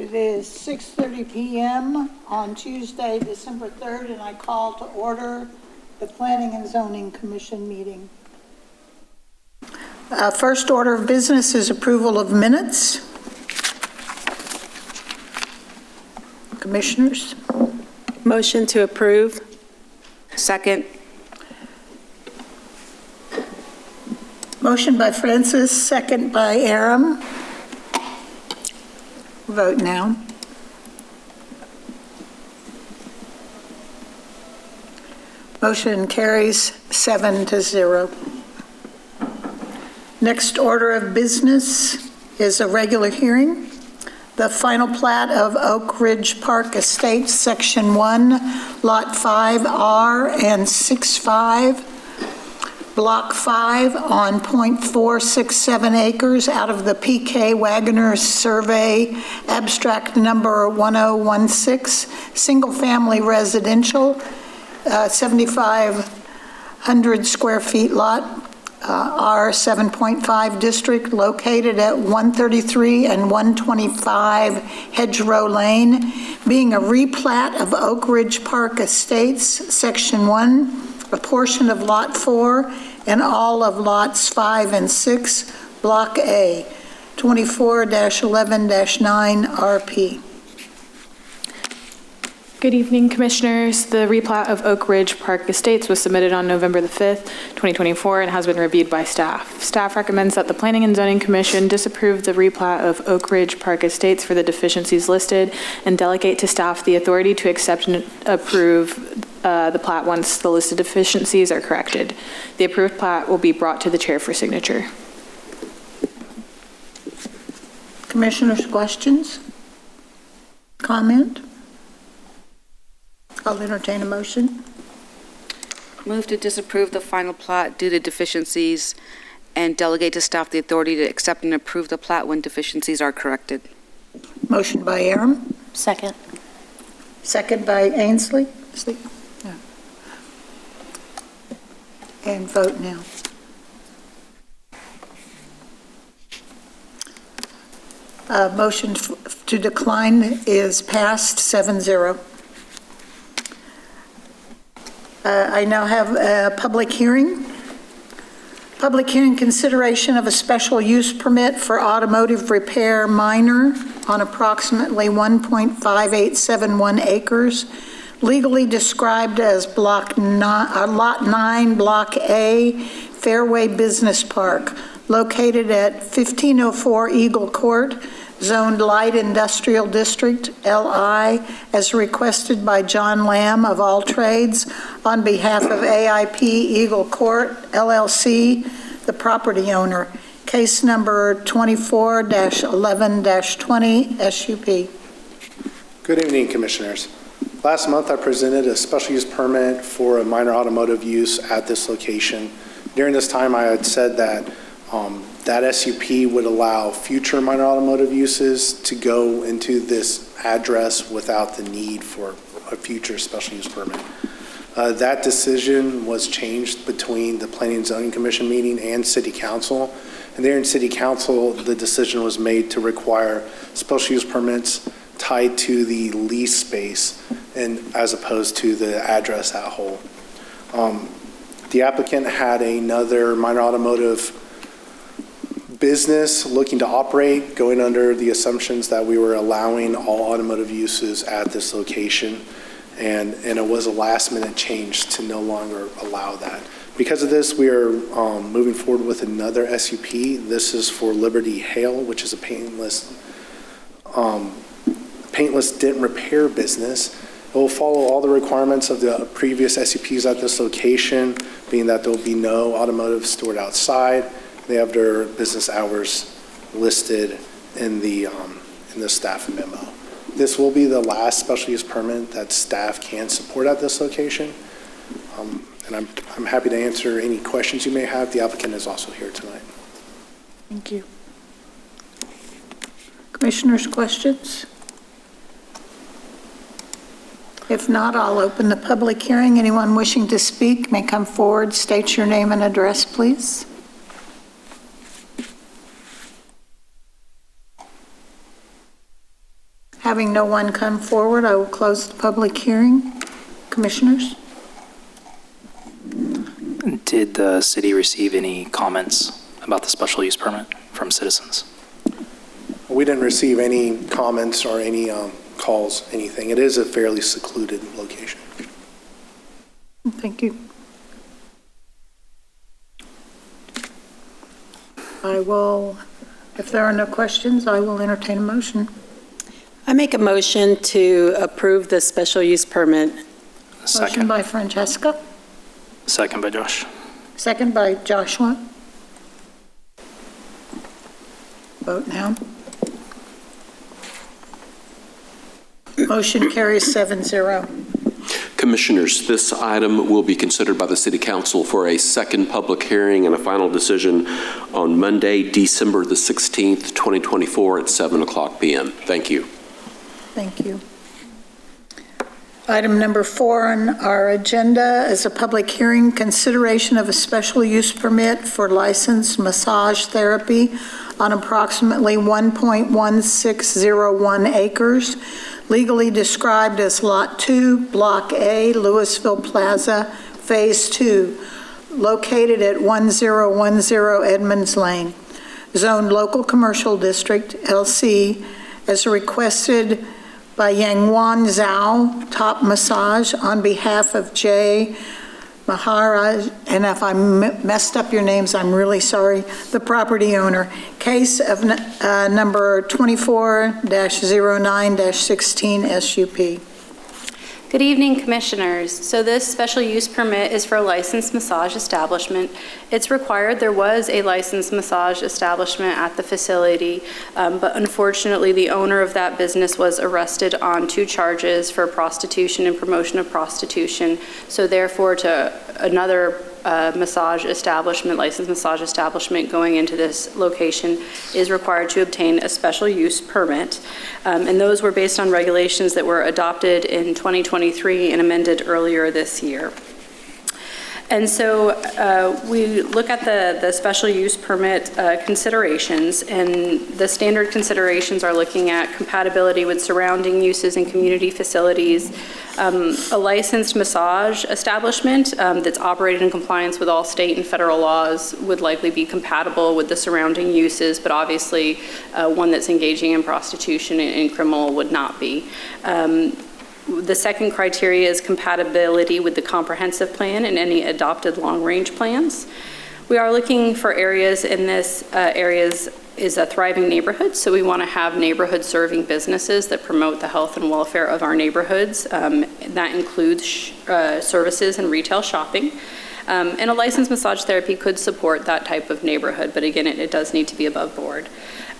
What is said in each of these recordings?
It is 6:30 p.m. on Tuesday, December 3rd, and I call to order the Planning and Zoning Commission meeting. First order of business is approval of minutes. Commissioners? Motion to approve. Second. Motion by Francis, second by Aram. Vote now. Motion carries 7-0. Next order of business is a regular hearing. The final plat of Oak Ridge Park Estates, Section 1, Lot 5R and 6-5, Block 5 on .467 acres out of the P.K. Wagner Survey, abstract number 1016, single-family residential, 7,500 square feet lot, R 7.5 district, located at 133 and 125 Hedgerow Lane, being a replat of Oak Ridge Park Estates, Section 1, a portion of Lot 4, and all of Lots 5 and 6, Block A, 24-11-9 RP. Good evening, Commissioners. The replat of Oak Ridge Park Estates was submitted on November the 5th, 2024, and has been reviewed by staff. Staff recommends that the Planning and Zoning Commission disapprove the replat of Oak Ridge Park Estates for the deficiencies listed and delegate to staff the authority to accept and approve the plat once the listed deficiencies are corrected. The approved plat will be brought to the chair for signature. Commissioners, questions? Comment? I'll entertain a motion. Move to disapprove the final plat due to deficiencies and delegate to staff the authority to accept and approve the plat when deficiencies are corrected. Motion by Aram. Second. Second by Ainsley. No. And vote now. Motion to decline is passed 7-0. I now have a public hearing. Public hearing consideration of a special use permit for automotive repair minor on approximately 1.5871 acres, legally described as Lot 9, Block A, Fairway Business Park, located at 1504 Eagle Court, zoned Light Industrial District, LI, as requested by John Lamb of All Trades on behalf of AIP Eagle Court, LLC, the property owner. Case number 24-11-20 SUP. Good evening, Commissioners. Last month, I presented a special use permit for a minor automotive use at this location. During this time, I had said that that SUP would allow future minor automotive uses to go into this address without the need for a future special use permit. That decision was changed between the Planning and Zoning Commission meeting and City Council. And there in City Council, the decision was made to require special use permits tied to the lease space and as opposed to the address at whole. The applicant had another minor automotive business looking to operate, going under the assumptions that we were allowing all automotive uses at this location, and it was a last minute change to no longer allow that. Because of this, we are moving forward with another SUP. This is for Liberty Hail, which is a paintless dent repair business. It will follow all the requirements of the previous SUPs at this location, being that there will be no automotive stored outside. They have their business hours listed in the staff memo. This will be the last special use permit that staff can support at this location. And I'm happy to answer any questions you may have. The applicant is also here tonight. Thank you. Commissioners, questions? If not, I'll open the public hearing. Anyone wishing to speak may come forward. State your name and address, please. Having no one come forward, I will close the public hearing. Commissioners? Did the city receive any comments about the special use permit from citizens? We didn't receive any comments or any calls, anything. It is a fairly secluded location. Thank you. I will, if there are no questions, I will entertain a motion. I make a motion to approve the special use permit. Motion Second. by Francesca, Second by Josh. second by Joshua. Vote now. Motion carries 7-0. Commissioners, this item will be considered by the City Council for a second public hearing and a final decision on Monday, December the 16th, 2024 at 7:00 p.m. Thank you. Thank you. Item number 4 on our agenda is a public hearing, consideration of a special use permit for licensed massage therapy on approximately 1.1601 acres, legally described as Lot 2, Block A, Lewisville Plaza, Phase 2, located at 1010 Edmonds Lane, zoned local commercial district, LC, as requested by Yangwan Zhao Top Massage on behalf of Jay Maharaj, and if I messed up your names, I'm really sorry, the property owner. Case of number 24-09-16 SUP. Good evening, Commissioners. So this special use permit is for a licensed massage establishment. It's required. There was a licensed massage establishment at the facility, but unfortunately the owner of that business was arrested on 2 charges for prostitution and promotion of prostitution. So therefore, to another massage establishment, licensed massage establishment going into this location is required to obtain a special use permit. And those were based on regulations that were adopted in 2023 and amended earlier this year. And so we look at the special use permit considerations, and the standard considerations are looking at compatibility with surrounding uses and community facilities, a licensed massage establishment that's operated in compliance with all state and federal laws would likely be compatible with the surrounding uses, but obviously one that's engaging in prostitution and criminal would not be. The second criteria is compatibility with the comprehensive plan and any adopted long-range plans. We are looking for areas in this areas is a thriving neighborhood, so we want to have neighborhood-serving businesses that promote the health and welfare of our neighborhoods. That includes services and retail shopping. And a licensed massage therapy could support that type of neighborhood, but again, it does need to be above board.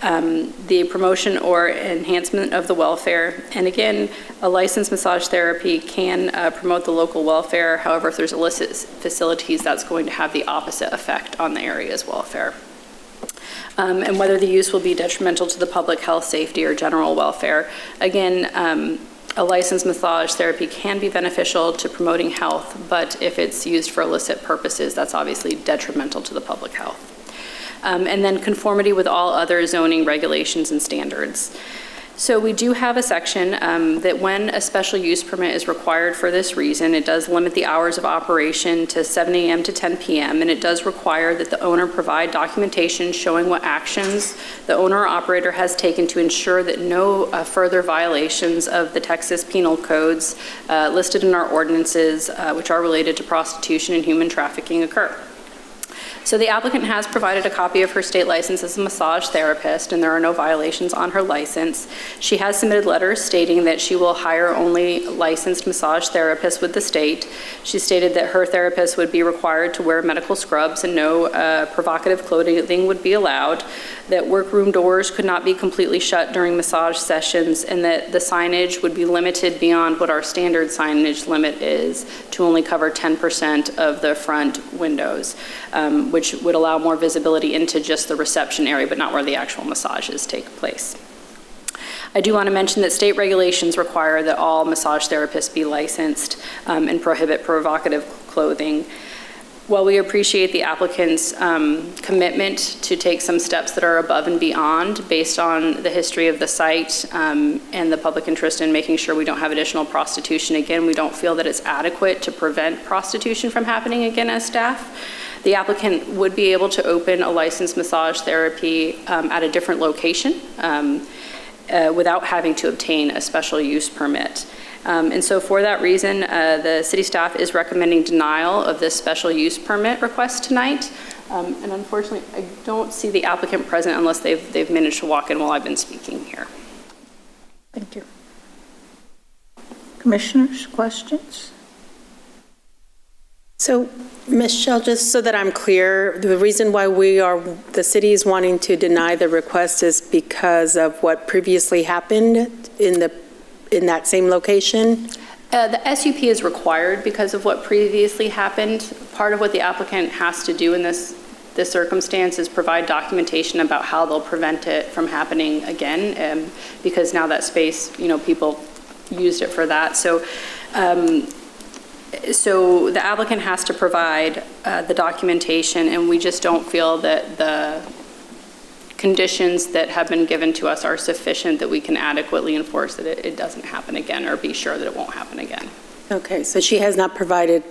The promotion or enhancement of the welfare, and again, a licensed massage therapy can promote the local welfare. However, if there's illicit facilities, that's going to have the opposite effect on the area's welfare. And whether the use will be detrimental to the public health, safety, or general welfare. Again, a licensed massage therapy can be beneficial to promoting health, but if it's used for illicit purposes, that's obviously detrimental to the public health. And then conformity with all other zoning regulations and standards. So we do have a section that when a special use permit is required for this reason, it does limit the hours of operation to 7 a.m. to 10 p.m. and it does require that the owner provide documentation showing what actions the owner or operator has taken to ensure that no further violations of the Texas penal codes listed in our ordinances, which are related to prostitution and human trafficking, occur. So the applicant has provided a copy of her state license as a massage therapist, and there are no violations on her license. She has submitted letters stating that she will hire only licensed massage therapists with the state. She stated that her therapist would be required to wear medical scrubs and no provocative clothing would be allowed, that workroom doors could not be completely shut during massage sessions, and that the signage would be limited beyond what our standard signage limit is to only cover 10% of the front windows, which would allow more visibility into just the reception area, but not where the actual massages take place. I do want to mention that state regulations require that all massage therapists be licensed and prohibit provocative clothing. While we appreciate the applicant's commitment to take some steps that are above and beyond based on the history of the site and the public interest in making sure we don't have additional prostitution again, we don't feel that it's adequate to prevent prostitution from happening again as staff. The applicant would be able to open a licensed massage therapy at a different location without having to obtain a special use permit. And so for that reason, the city staff is recommending denial of this special use permit request tonight. And unfortunately, I don't see the applicant present unless they've managed to walk in while I've been speaking here. Thank you. Commissioners, questions? So, Michelle, just so that I'm clear, the reason why the city is wanting to deny the request is because of what previously happened in that same location? The SUP is required because of what previously happened. Part of what the applicant has to do in this circumstance is provide documentation about how they'll prevent it from happening again, because now that space, people used it for that. So the applicant has to provide the documentation, and we just don't feel that the conditions that have been given to us are sufficient that we can adequately enforce that it doesn't happen again or be sure that it won't happen again. Okay, so she has not provided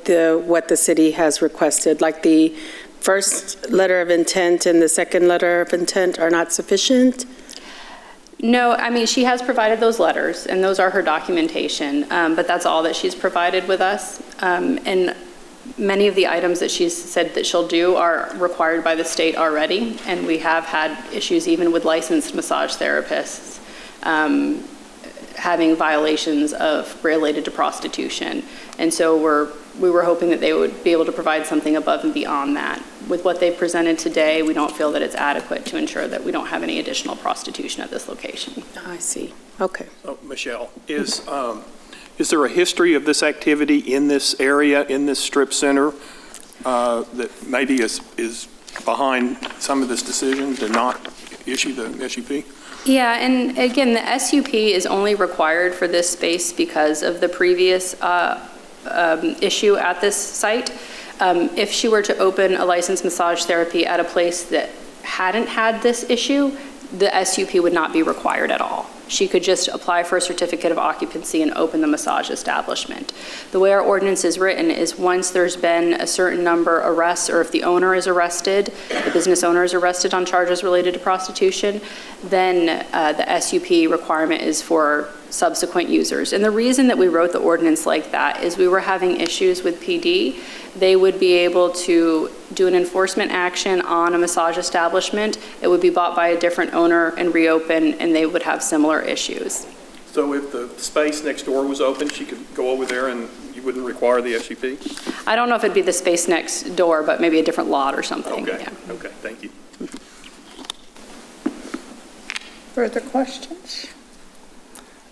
what the city has requested, like the first letter of intent and the second letter of intent are not sufficient? No, I mean, she has provided those letters, and those are her documentation, but that's all that she's provided with us. And many of the items that she's said that she'll do are required by the state already, and we have had issues even with licensed massage therapists having violations related to prostitution. And so we were hoping that they would be able to provide something above and beyond that. With what they've presented today, we don't feel that it's adequate to ensure that we don't have any additional prostitution at this location. I see. Okay. Oh, Michelle, is there a history of this activity in this area, in this strip center, that maybe is behind some of this decision to not issue the SUP? Yeah, and again, the SUP is only required for this space because of the previous issue at this site. If she were to open a licensed massage therapy at a place that hadn't had this issue, the SUP would not be required at all. She could just apply for a certificate of occupancy and open the massage establishment. The way our ordinance is written is once there's been a certain number of arrests, or if the owner is arrested, the business owner is arrested on charges related to prostitution, then the SUP requirement is for subsequent users. And the reason that we wrote the ordinance like that is we were having issues with PD. They would be able to do an enforcement action on a massage establishment. It would be bought by a different owner and reopen, and they would have similar issues. So if the space next door was open, she could go over there and you wouldn't require the SUP? I don't know if it'd be the space next door, but maybe a different lot or something. Okay, Yeah. okay, thank you. Further questions?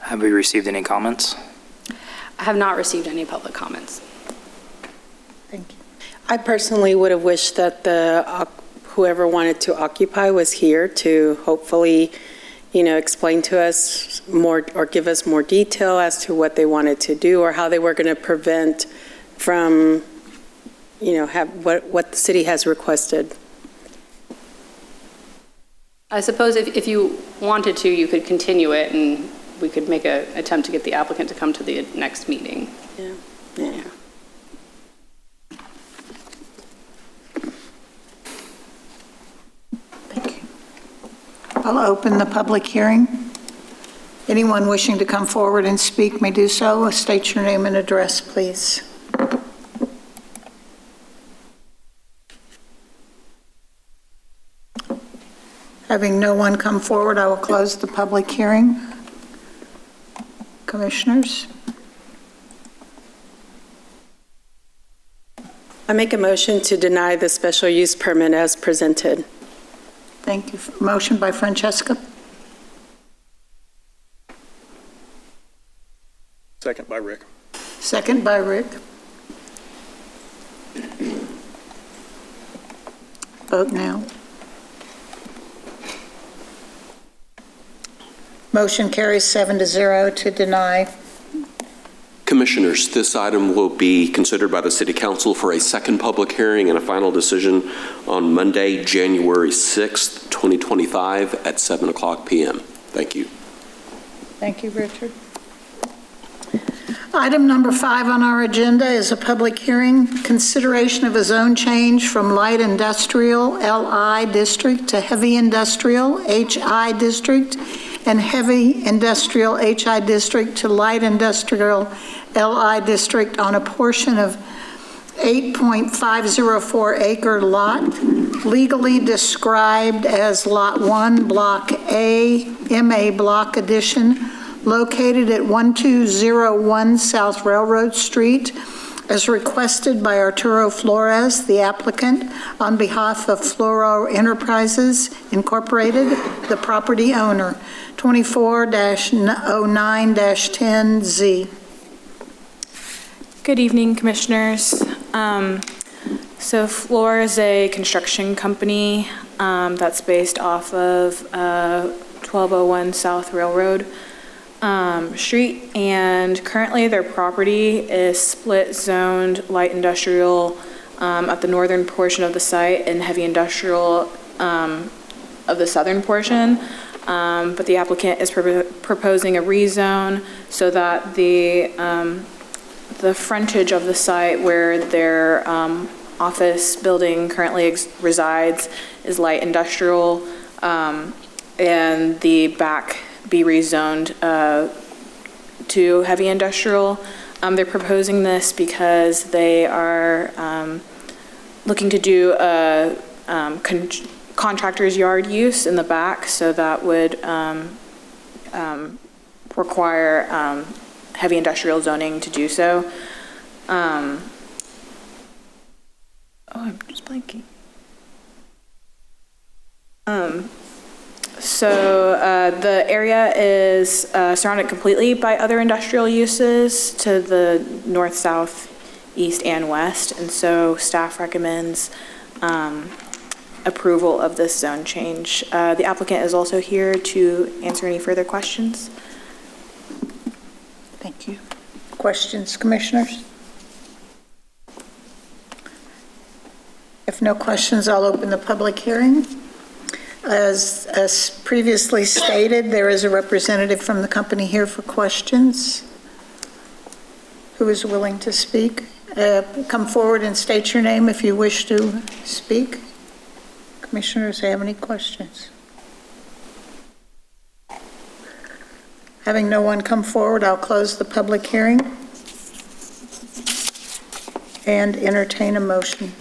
Have we received any comments? I have not received any public comments. Thank you. I personally would have wished that whoever wanted to occupy was here to hopefully, explain to us more or give us more detail as to what they wanted to do or how they were going to prevent from, have what the city has requested. I suppose if you wanted to, you could continue it and we could make an attempt to get the applicant to come to the next meeting. Yeah. Thank you. I'll open the public hearing. Anyone wishing to come forward and speak may do so. State your name and address, please. Having no one come forward, I will close the public hearing. Commissioners? I make a motion to deny the special use permit as presented. Thank you. Motion by Francesca, Second by Rick. second by Rick. Vote now. Motion carries 7-0 to deny Commissioners, this item will be considered by the City Council for a second public hearing and a final decision on Monday, January 6th, 2025 at 7 o'clock p.m. Thank you. Thank you, Richard. Item number 5 on our agenda is a public hearing, consideration of a zone change from light industrial LI district to heavy industrial HI district and heavy industrial HI district to light industrial LI district on a portion of 8.504 acre lot, legally described as Lot 1, Block A, MA Block Addition, located at 1201 South Railroad Street, as requested by Arturo Flores, the applicant, on behalf of Floro Enterprises Incorporated, the property owner, 24-09-10Z. Good evening, Commissioners. So Floor is a construction company that's based off of 1201 South Railroad Street, and currently their property is split zoned light industrial at the northern portion of the site and heavy industrial of the southern portion. But the applicant is proposing a rezone so that the frontage of the site where their office building currently resides is light industrial, and the back be rezoned to heavy industrial. They're proposing this because they are looking to do a contractor's yard use in the back, so that would require heavy industrial zoning to do so. Oh, I'm just blanking. So the area is surrounded completely by other industrial uses to the north, south, east, and west, and so staff recommends approval of this zone change. The applicant is also here to answer any further questions. Thank you. Questions, Commissioners? If no questions, I'll open the public hearing. As previously stated, there is a representative from the company here for questions. Who is willing to speak? Come forward and state your name if you wish to speak. Commissioners, have any questions? Having no one come forward, I'll close the public hearing and entertain a motion.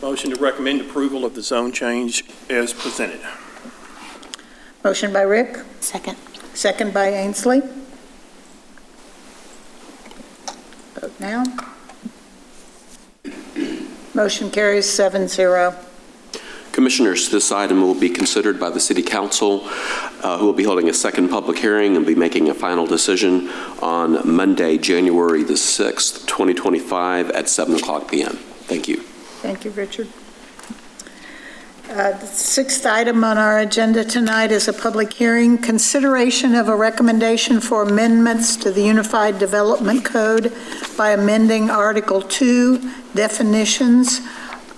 Motion to recommend approval of the zone change as presented. Motion by Rick. Second. Second by Ainsley. Vote now. Motion carries 7-0. Commissioners, this item will be considered by the City Council, who will be holding a second public hearing and be making a final decision on Monday, January the 6th, 2025 at 7 o'clock p.m. Thank you. Thank you, Richard. The sixth item on our agenda tonight is a public hearing, consideration of a recommendation for amendments to the Unified Development Code by amending Article 2, definitions,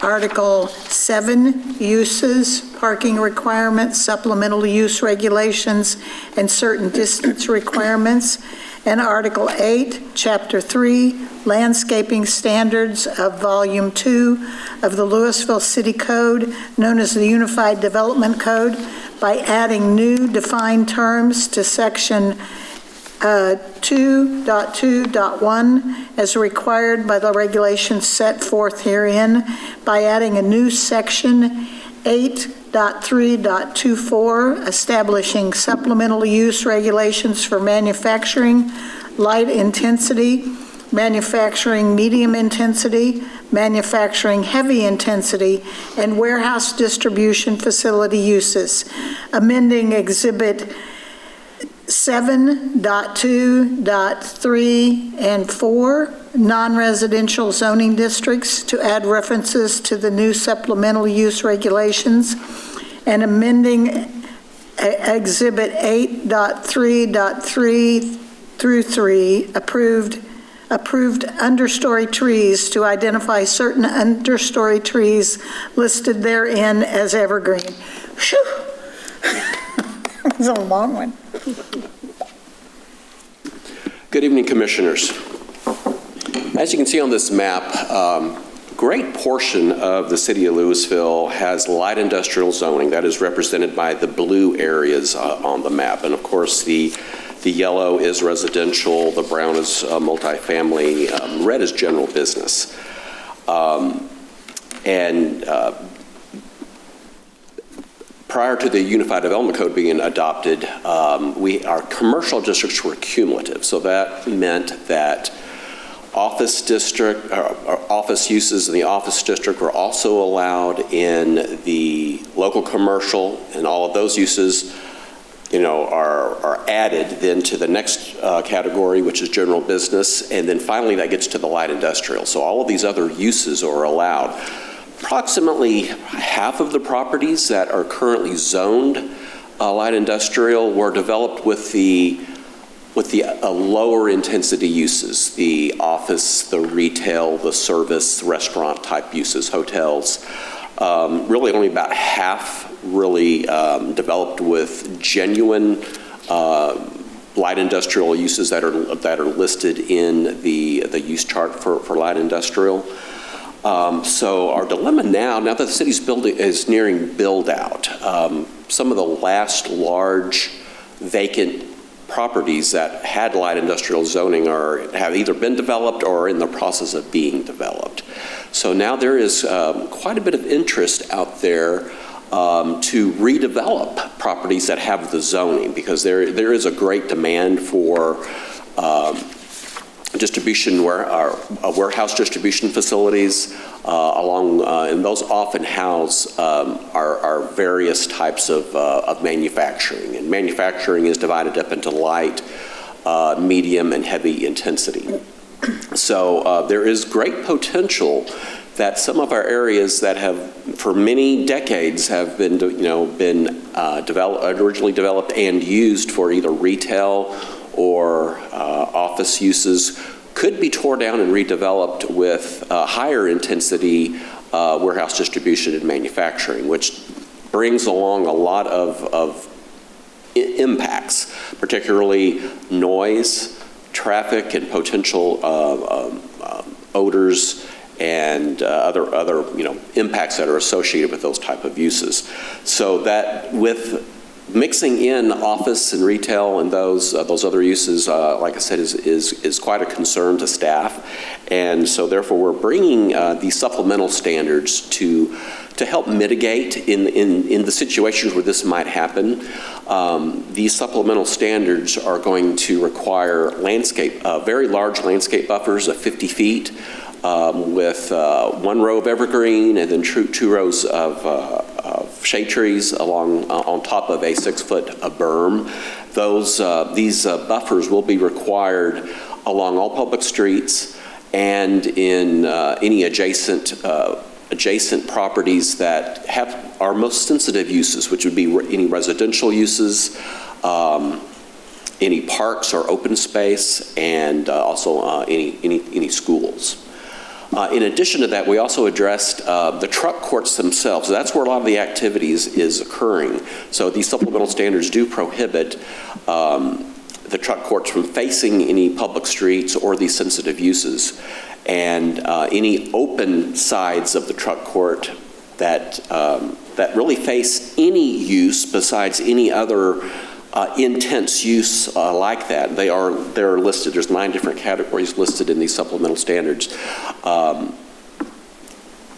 Article 7, uses, parking requirements, supplemental use regulations, and certain distance requirements, and Article 8, Chapter 3, landscaping standards of Volume 2 of the Lewisville City Code, known as the Unified Development Code, by adding new defined terms to Section 2.2.1 as required by the regulations set forth herein, by adding a new Section 8.3.24 establishing supplemental use regulations for manufacturing, light intensity, manufacturing medium intensity, manufacturing heavy intensity, and warehouse distribution facility uses, amending Exhibit 7.2.3 and 4, non-residential zoning districts, to add references to the new supplemental use regulations, and amending Exhibit 8.3.3 through 3, approved understory trees to identify certain understory trees listed therein as evergreen. Phew! It's a long one. Good evening, Commissioners. As you can see on this map, great portion of the city of Lewisville has light industrial zoning. That is represented by the blue areas on the map. And of course, the yellow is residential, the brown is multifamily, red is general business. Prior to the Unified Development Code being adopted, our commercial districts were cumulative. So that meant that office uses in the office district were also allowed in the local commercial, and all of those uses, are added then to the next category, which is general business, and then finally that gets to the light industrial. So all of these other uses are allowed. Approximately half of the properties that are currently zoned light industrial were developed with the lower intensity uses, the office, the retail, the service, restaurant type uses, hotels. Really only about half really developed with genuine light industrial uses that are listed in the use chart for light industrial. So our dilemma now that the city's is nearing build out, some of the last large vacant properties that had light industrial zoning have either been developed or are in the process of being developed. So now there is quite a bit of interest out there to redevelop properties that have the zoning, because there is a great demand for warehouse distribution facilities and those often house our various types of manufacturing. And manufacturing is divided up into light, medium, and heavy intensity. So there is great potential that some of our areas that have, for many decades, have been originally developed and used for either retail or office uses could be torn down and redeveloped with higher intensity warehouse distribution and manufacturing, which brings along a lot of impacts, particularly noise, traffic, and potential odors and other impacts that are associated with those type of uses. So that with mixing in office and retail and those other uses, like I said, is quite a concern to staff, and so therefore we're bringing these supplemental standards to help mitigate in the situations where this might happen. These supplemental standards are going to require very large landscape buffers of 50 feet. With one row of evergreen and then two rows of shade trees on top of a 6-foot berm. These buffers will be required along all public streets and in any adjacent properties that are most sensitive uses, which would be any residential uses, any parks or open space, and also any schools. In addition to that, we also addressed the truck courts themselves. So that's where a lot of the activities is occurring. So these supplemental standards do prohibit the truck courts from facing any public streets or these sensitive uses. And any open sides of the truck court that really face any use besides any other intense use like that. They're listed. There's 9 different categories listed in these supplemental standards.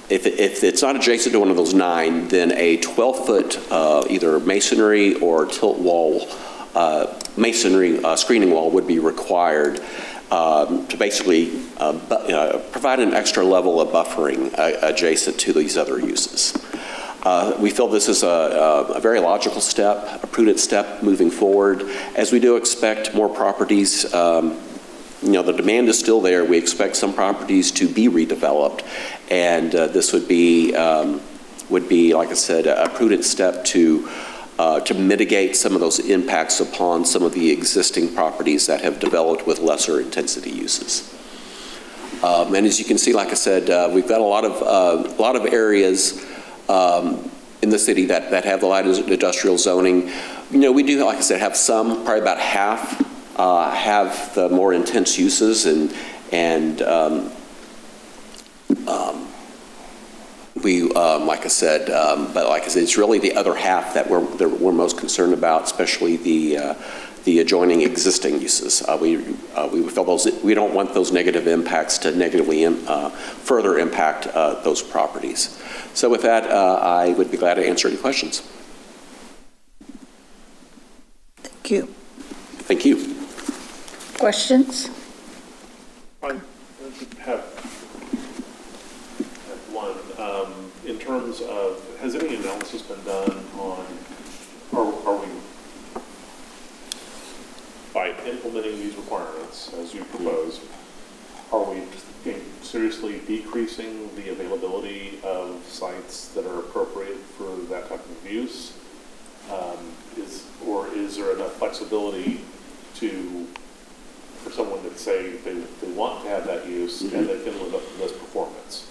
If it's not adjacent to one of those 9, then a 12-foot either masonry or tilt wall, masonry screening wall would be required to basically provide an extra level of buffering adjacent to these other uses. We feel this is a very logical step, a prudent step moving forward. As we do expect more properties, the demand is still there. We expect some properties to be redeveloped, and this would be, like I said, a prudent step to to mitigate some of those impacts upon some of the existing properties that have developed with lesser intensity uses. And as you can see, like I said, we've got a lot of areas in the city that have the light industrial zoning. You know, we do, like I said, have some, probably about half, have the more intense uses, we, like I said, but like I said, it's really the other half that we're most concerned about, especially the adjoining existing uses. We feel we don't want those negative impacts to negatively further impact those properties. So with that, I would be glad to answer any questions. Thank you. Thank you. Questions? I have one. In terms of, has any analysis been done on, are we, by implementing these requirements as you propose, are we seriously decreasing the availability of sites that are appropriate for that type of use? Or is there enough flexibility for someone to say they want to have that use and they can live up to this performance?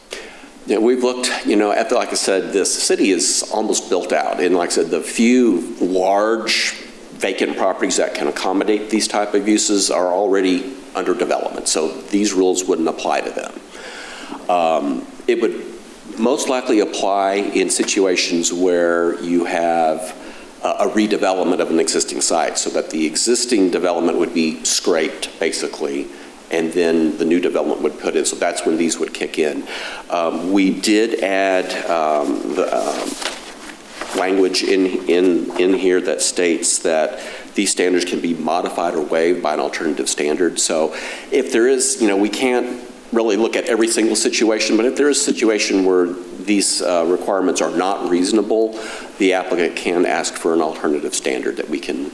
Yeah, we've looked, you know, at like I said, this city is almost built out. And like I said, the few large vacant properties that can accommodate these type of uses are already under development. So these rules wouldn't apply to them. It would most likely apply in situations where you have a redevelopment of an existing site, so that the existing development would be scraped, basically, and then the new development would put in. So that's when these would kick in. We did add language in here that states that these standards can be modified or waived by an alternative standard. So if there is, you know, we can't really look at every single situation, but if there is a situation where these requirements are not reasonable, the applicant can ask for an alternative standard that we can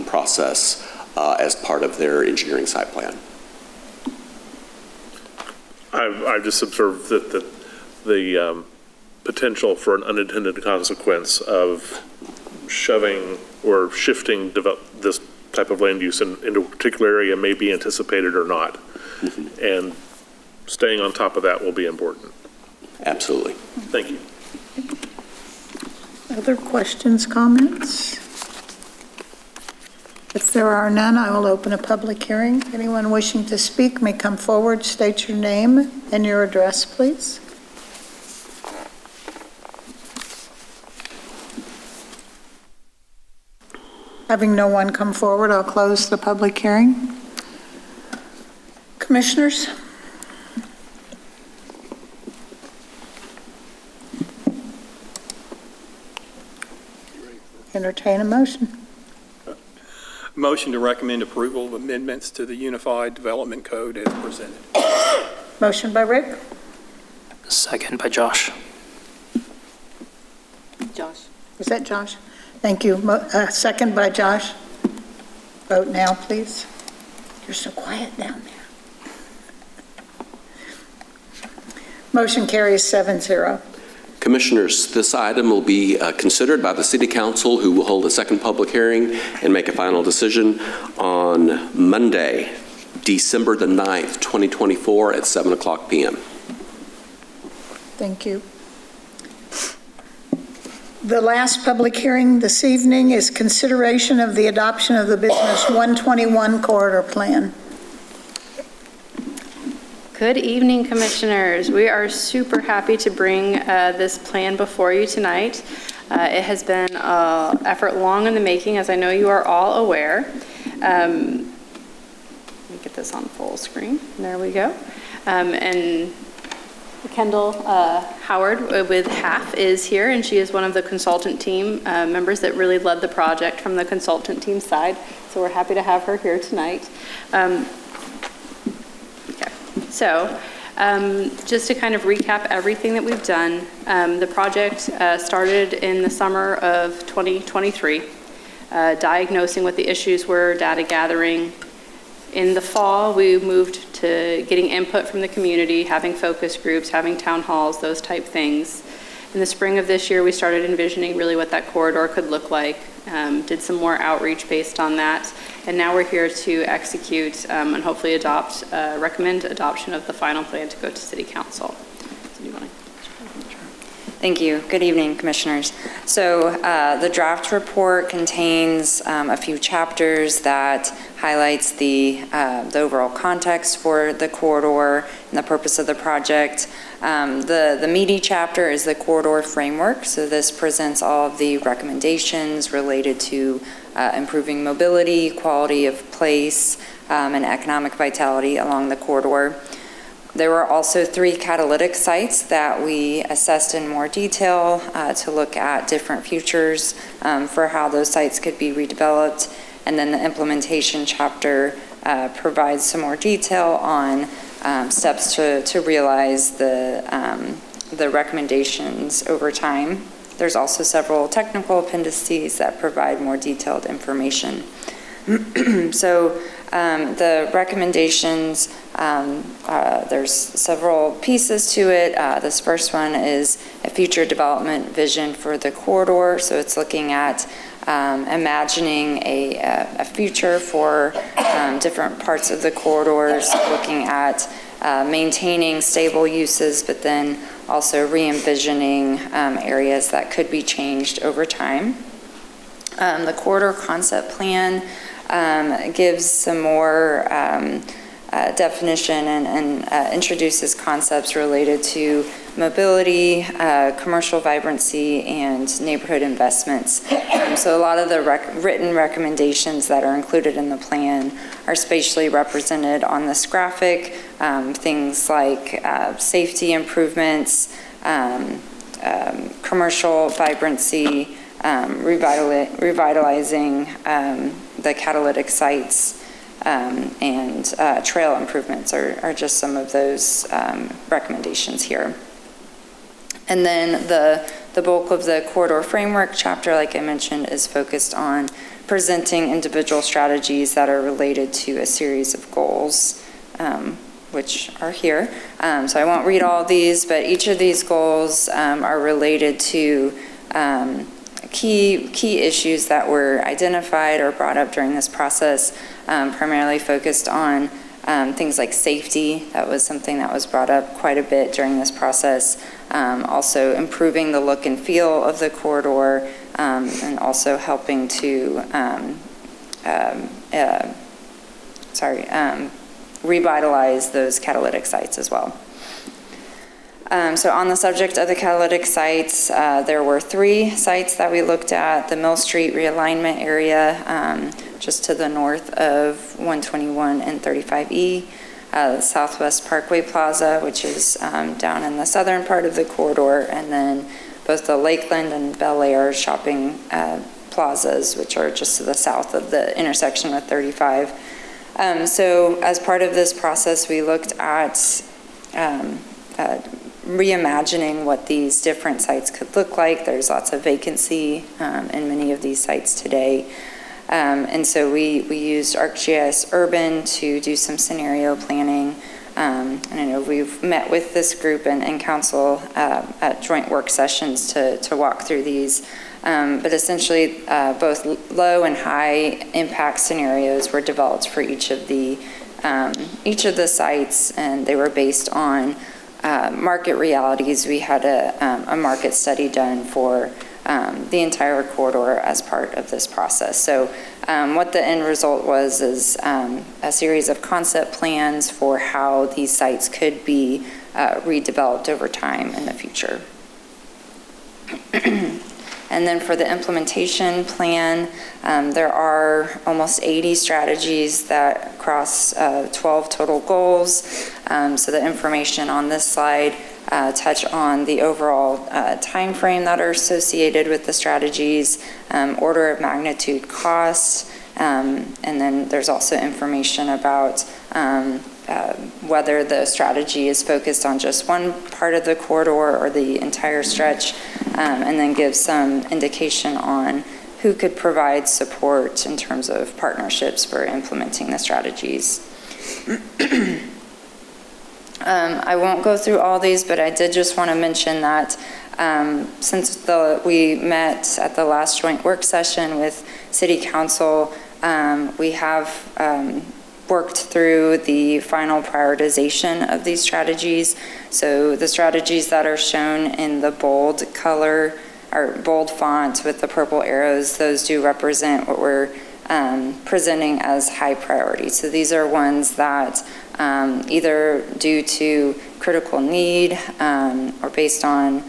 process as part of their engineering site plan. I've just observed that the potential for an unintended consequence of shoving or shifting this type of land use into a particular area may be anticipated or not. Mm-hmm. And staying on top of that will be important. Absolutely. Thank you. Other questions, comments? If there are none, I will open a public hearing. Anyone wishing to speak may come forward, state your name and your address, please. Having no one come forward, I'll close the public hearing. Commissioners? Entertain a motion. Motion to recommend approval of amendments to the Unified Development Code as presented. Motion by Rick. Second by Josh. Josh. Was that Josh? Thank you. Second by Josh. Vote now, please. You're so quiet down there. Motion carries 7-0. Commissioners, this item will be considered by the City Council, who will hold a second public hearing and make a final decision on Monday, December the 9th, 2024 at 7:00 p.m. Thank you. The last public hearing this evening is consideration of the adoption of the Business 121 Corridor Plan. Good evening, Commissioners. We are super happy to bring this plan before you tonight. It has been an effort long in the making, as I know you are all aware. Let me get this on full screen. There we go. And Kendall Howard with HAF is here, and she is one of the consultant team members that really led the project from the consultant team side. So we're happy to have her here tonight. So just to kind of recap everything that we've done, the project started in the summer of 2023, diagnosing what the issues were, data gathering. In the fall, we moved to getting input from the community, having focus groups, having town halls, those type things. In the spring of this year, we started envisioning really what that corridor could look like, did some more outreach based on that, and now we're here to execute and hopefully recommend adoption of the final plan to go to City Council. So do you want to? Thank you. Good evening, Commissioners. So the draft report contains a few chapters that highlights the overall context for the corridor and the purpose of the project. The meaty chapter is the corridor framework. So this presents all of the recommendations related to improving mobility, quality of place, and economic vitality along the corridor. There were also 3 catalytic sites that we assessed in more detail to look at different futures for how those sites could be redeveloped. And then the implementation chapter provides some more detail on steps to realize the recommendations over time. There's also several technical appendices that provide more detailed information. So the recommendations, there's several pieces to it. This first one is a future development vision for the corridor. So it's looking at imagining a future for different parts of the corridors, looking at maintaining stable uses, but then also re-envisioning areas that could be changed over time. The corridor concept plan gives some more definition and introduces concepts related to mobility, commercial vibrancy, and neighborhood investments. So a lot of the written recommendations that are included in the plan are spatially represented on this graphic. Things like safety improvements, commercial vibrancy, revitalizing the catalytic sites, and trail improvements are just some of those recommendations here. And then the bulk of the corridor framework chapter, like I mentioned, is focused on presenting individual strategies that are related to a series of goals, which are here. So I won't read all these, but each of these goals are related to key issues that were identified or brought up during this process, primarily focused on things like safety. That was something that was brought up quite a bit during this process. Also improving the look and feel of the corridor, and also helping to revitalize those catalytic sites as well. So on the subject of the catalytic sites, there were 3 sites that we looked at. The Mill Street realignment area, just to the north of 121 and 35E, the Southwest Parkway Plaza, which is down in the southern part of the corridor, and then both the Lakeland and Bel Air shopping plazas, which are just to the south of the intersection with 35. So as part of this process, we looked at reimagining what these different sites could look like. There's lots of vacancy in many of these sites today. And so we used ArcGIS Urban to do some scenario planning. And I know we've met with this group and council at joint work sessions to walk through these. But essentially, both low and high impact scenarios were developed for each of the sites, and they were based on market realities. We had a market study done for the entire corridor as part of this process. So what the end result was is a series of concept plans for how these sites could be redeveloped over time in the future. And then for the implementation plan, there are almost 80 strategies that cross 12 total goals. So the information on this slide touch on the overall time frame that are associated with the strategies, order of magnitude costs, and then there's also information about whether the strategy is focused on just one part of the corridor or the entire stretch, and then gives some indication on who could provide support in terms of partnerships for implementing the strategies. I won't go through all these, but I did just want to mention that Since we met at the last joint work session with City Council, we have worked through the final prioritization of these strategies. So the strategies that are shown in the bold color or bold font with the purple arrows, those do represent what we're presenting as high priority. So these are ones that either due to critical need or based on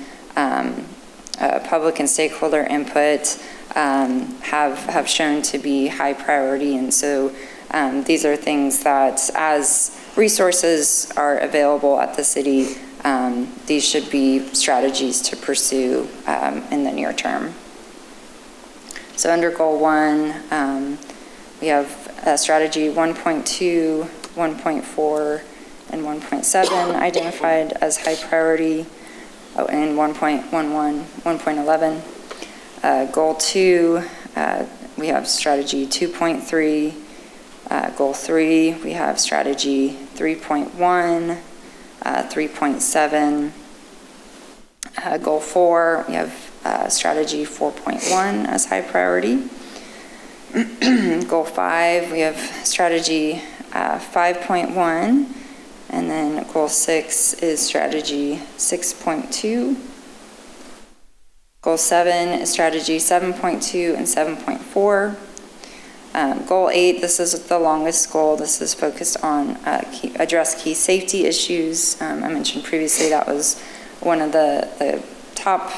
public and stakeholder input have shown to be high priority. And so these are things that, as resources are available at the city, these should be strategies to pursue in the near term. So under Goal 1, we have strategy 1.2, 1.4, and 1.7 identified as high priority. Oh, and 1.11, 1.11. Goal 2, we have strategy 2.3. Goal 3, we have strategy 3.1, 3.7. Goal 4, we have strategy 4.1 as high priority. Goal 5, we have strategy 5.1. And then goal 6 is strategy 6.2. Goal 7 is strategy 7.2 and 7.4. Goal 8, this is the longest goal. This is focused on address key safety issues. I mentioned previously that was one of the top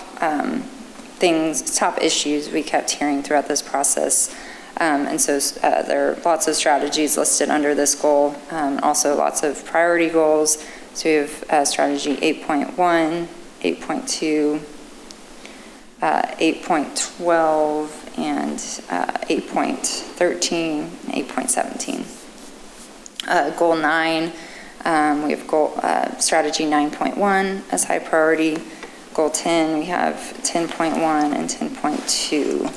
top issues we kept hearing throughout this process. And so there are lots of strategies listed under this goal, also lots of priority goals. So we have strategy 8.1, 8.2, 8.12, and 8.13, and 8.17. Goal 9, we have strategy 9.1 as high priority. Goal 10, we have 10.1 and 10.2.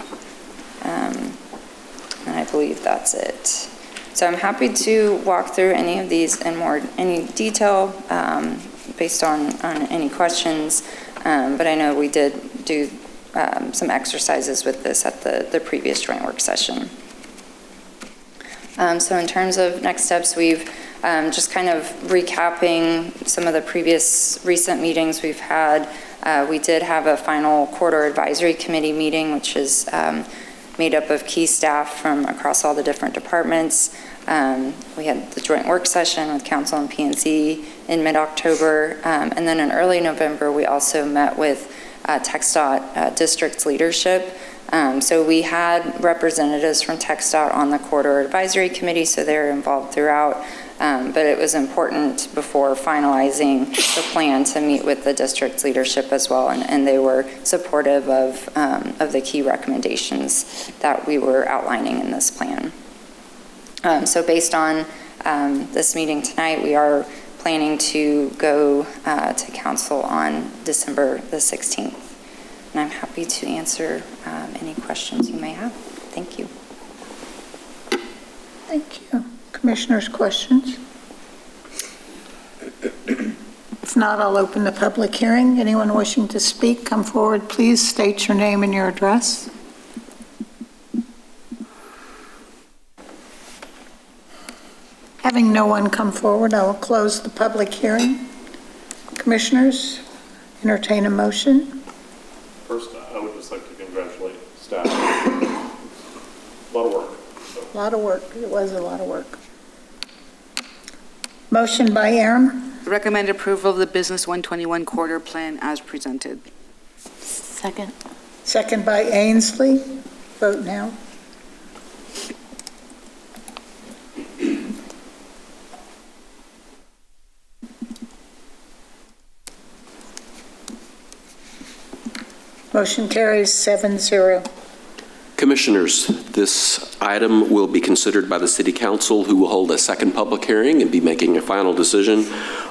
And I believe that's it. So I'm happy to walk through any of these in any detail based on any questions. But I know we did do some exercises with this at the previous joint work session. So in terms of next steps, we've just kind of recapping some of the recent meetings we've had. We did have a final corridor advisory committee meeting, which is made up of key staff from across all the different departments. We had the joint work session with Council and PNC in mid-October. And then in early November, we also met with TxDOT district leadership. So we had representatives from TxDOT on the corridor advisory committee, so they're involved throughout. But it was important before finalizing the plan to meet with the district leadership as well, and they were supportive of the key recommendations that we were outlining in this plan. So based on this meeting tonight, we are planning to go to council on December the 16th. And I'm happy to answer any questions you may have. Thank you. Thank you. Commissioners, questions? If not, I'll open the public hearing. Anyone wishing to speak, come forward. Please state your name and your address. Having no one come forward, I will close the public hearing. Commissioners, entertain a motion. First, I would just like to congratulate staff. A lot of work. A lot of work. It was a lot of work. Motion by Aaron. Recommend approval of the Business 121 Corridor Plan as presented. Second. Second by Ainsley. Vote now. Motion carries 7-0. Commissioners, this item will be considered by the City Council, who will hold a second public hearing and be making a final decision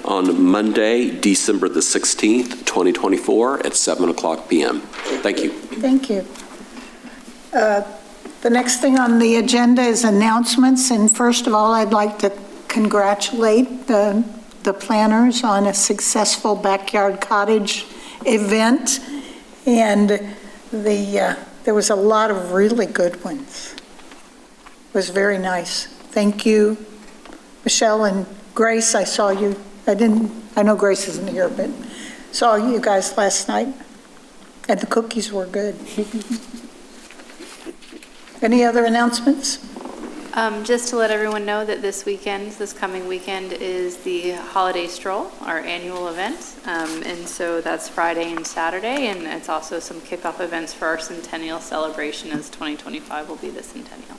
on Monday, December the 16th, 2024 at 7:00 p.m. Thank you. Thank you. The next thing on the agenda is announcements, and first of all, I'd like to congratulate the planners on a successful backyard cottage event And there was a lot of really good ones. It was very nice. Thank you, Michelle and Grace. I saw you. I know Grace isn't here, but saw you guys last night, and the cookies were good. Any other announcements? Just to let everyone know that this coming weekend, is the Holiday Stroll, our annual event. And so that's Friday and Saturday, and it's also some kickoff events for our centennial celebration, as 2025 will be the centennial.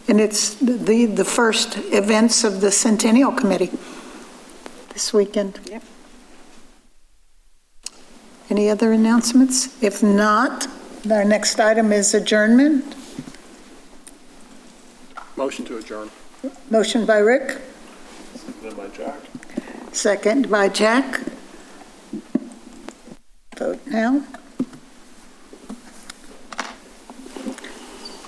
And it's the first events of the Centennial Committee this weekend. Yep. Any other announcements? If not, our next item is adjournment. Motion to adjourn. Motion by Rick, Seconded by Jack. second by Jack. Vote now.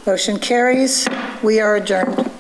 Motion carries. We are adjourned.